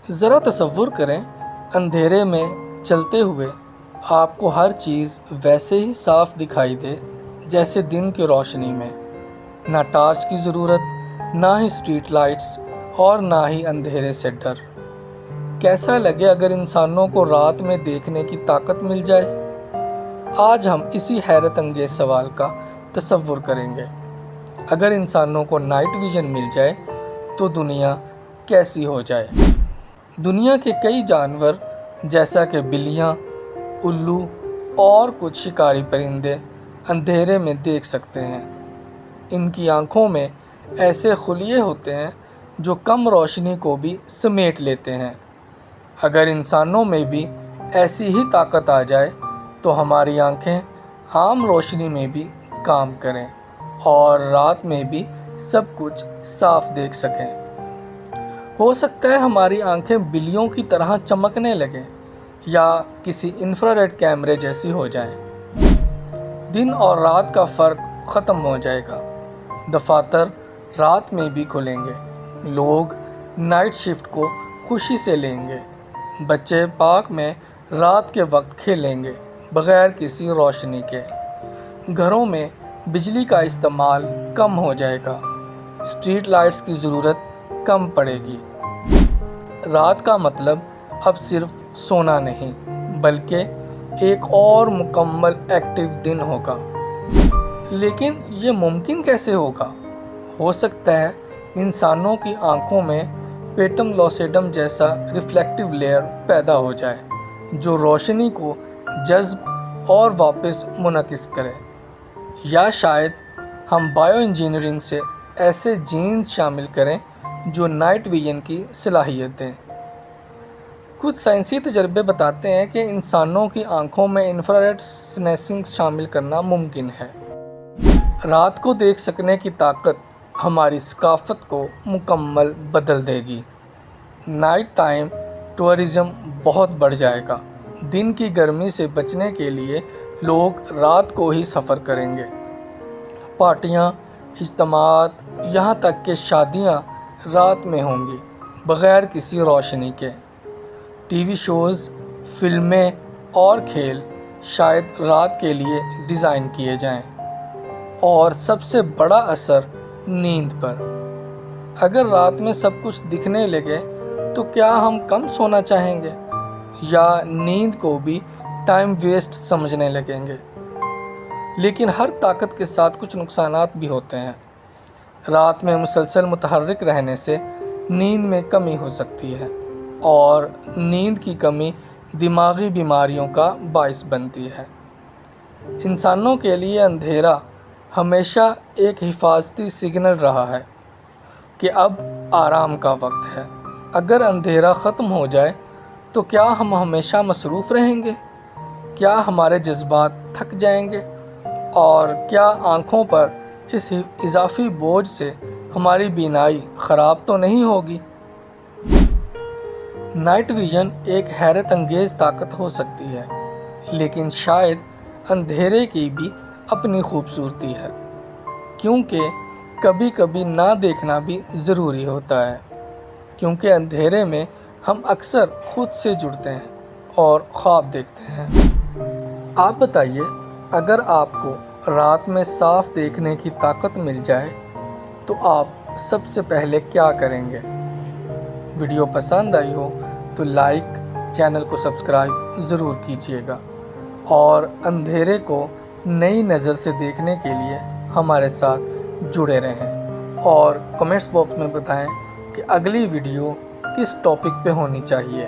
ذرا تصور کریں، اندھیرے میں چلتے ہوئے آپ کو ہر چیز ویسے ہی صاف دکھائی دے جیسے دن کی روشنی میں۔ نہ ٹارچ کی ضرورت، نہ ہی اسٹریٹ لائٹس اور نہ ہی اندھیرے سے ڈر۔ کیسا لگے اگر انسانوں کو رات میں دیکھنے کی طاقت مل جائے؟ آج ہم اسی حیرت انگیز سوال کا تصور کریں گے۔ اگر انسانوں کو نائٹ ویژن مل جائے تو دنیا کیسی ہو جائے؟ دنیا کے کئی جانور جیسا کہ بلیاں، الو اور کچھ شکاری پرندے اندھیرے میں دیکھ سکتے ہیں۔ ان کی آنکھوں میں ایسے خلیے ہوتے ہیں جو کم روشنی کو بھی سمیٹ لیتے ہیں۔ اگر انسانوں میں بھی ایسی ہی طاقت آ جائے تو ہماری آنکھیں عام روشنی میں بھی کام کریں اور رات میں بھی سب کچھ صاف دیکھ سکیں۔ ہو سکتا ہے ہماری آنکھیں بلیوں کی طرح چمکنے لگیں یا کسی انفراریڈ کیمرے جیسی ہو جائیں۔ دن اور رات کا فرق ختم ہو جائے گا۔ دفاتر رات میں بھی کھلیں گے، لوگ نائٹ شفٹ کو خوشی سے لیں گے، بچے پارک میں رات کے وقت کھیلیں گے بغیر کسی روشنی کے، گھروں میں بجلی کا استعمال کم ہو جائے گا، اسٹریٹ لائٹس کی ضرورت کم پڑے گی۔ رات کا مطلب اب صرف سونا نہیں بلکہ ایک اور مکمل ایکٹیو دن ہوگا۔ لیکن یہ ممکن کیسے ہوگا؟ ہو سکتا ہے انسانوں کی آنکھوں میں پیٹم لوسیڈم جیسا ریفلیکٹیو لیئر پیدا ہو جائے جو روشنی کو جذب اور واپس منعکس کرے، یا شاید ہم بائیو انجینئرنگ سے ایسے جینز شامل کریں جو نائٹ ویژن کی صلاحیت دیں۔ کچھ سائنسی تجربے بتاتے ہیں کہ انسانوں کی آنکھوں میں انفراریڈ سینسنگ شامل کرنا ممکن ہے۔ رات کو دیکھ سکنے کی طاقت ہماری ثقافت کو مکمل بدل دے گی۔ نائٹ ٹائم ٹورزم بہت بڑھ جائے گا۔ دن کی گرمی سے بچنے کے لیے لوگ رات کو ہی سفر کریں گے۔ پارٹیاں، اجتماعات، یہاں تک کہ شادیاں رات میں ہوں گی بغیر کسی روشنی کے۔ ٹی وی شوز، فلمیں اور کھیل شاید رات کے لیے ڈیزائن کیے جائیں۔ اور سب سے بڑا اثر نیند پر۔ اگر رات میں سب کچھ دکھنے لگے تو کیا ہم کم سونا چاہیں گے یا نیند کو بھی ٹائم ویسٹ سمجھنے لگیں گے؟ لیکن ہر طاقت کے ساتھ کچھ نقصانات بھی ہوتے ہیں۔ رات میں مسلسل متحرک رہنے سے نیند میں کمی ہو سکتی ہے اور نیند کی کمی دماغی بیماریوں کا باعث بنتی ہے۔ انسانوں کے لیے اندھیرا ہمیشہ ایک حفاظتی سگنل رہا ہے کہ اب آرام کا وقت ہے۔ اگر اندھیرا ختم ہو جائے تو کیا ہم ہمیشہ مصروف رہیں گے؟ کیا ہمارے جذبات تھک جائیں گے؟ اور کیا آنکھوں پر اس اضافی بوجھ سے ہماری بینائی خراب تو نہیں ہوگی؟ نائٹ ویژن ایک حیرت انگیز طاقت ہو سکتی ہے، لیکن شاید اندھیرے کی بھی اپنی خوبصورتی ہے، کیونکہ کبھی کبھی نہ دیکھنا بھی ضروری ہوتا ہے، کیونکہ اندھیرے میں ہم اکثر خود سے جڑتے ہیں اور خواب دیکھتے ہیں۔ آپ بتائیے، اگر آپ کو رات میں صاف دیکھنے کی طاقت مل جائے تو آپ سب سے پہلے کیا کریں گے؟ ویڈیو پسند آئی ہو تو لائک، چینل کو سبسکرائب ضرور کیجیے گا اور اندھیرے کو نئی نظر سے دیکھنے کے لیے ہمارے ساتھ جڑے رہیں، اور کمنٹس باکس میں بتائیں کہ اگلی ویڈیو کس ٹاپک پہ ہونی چاہیے۔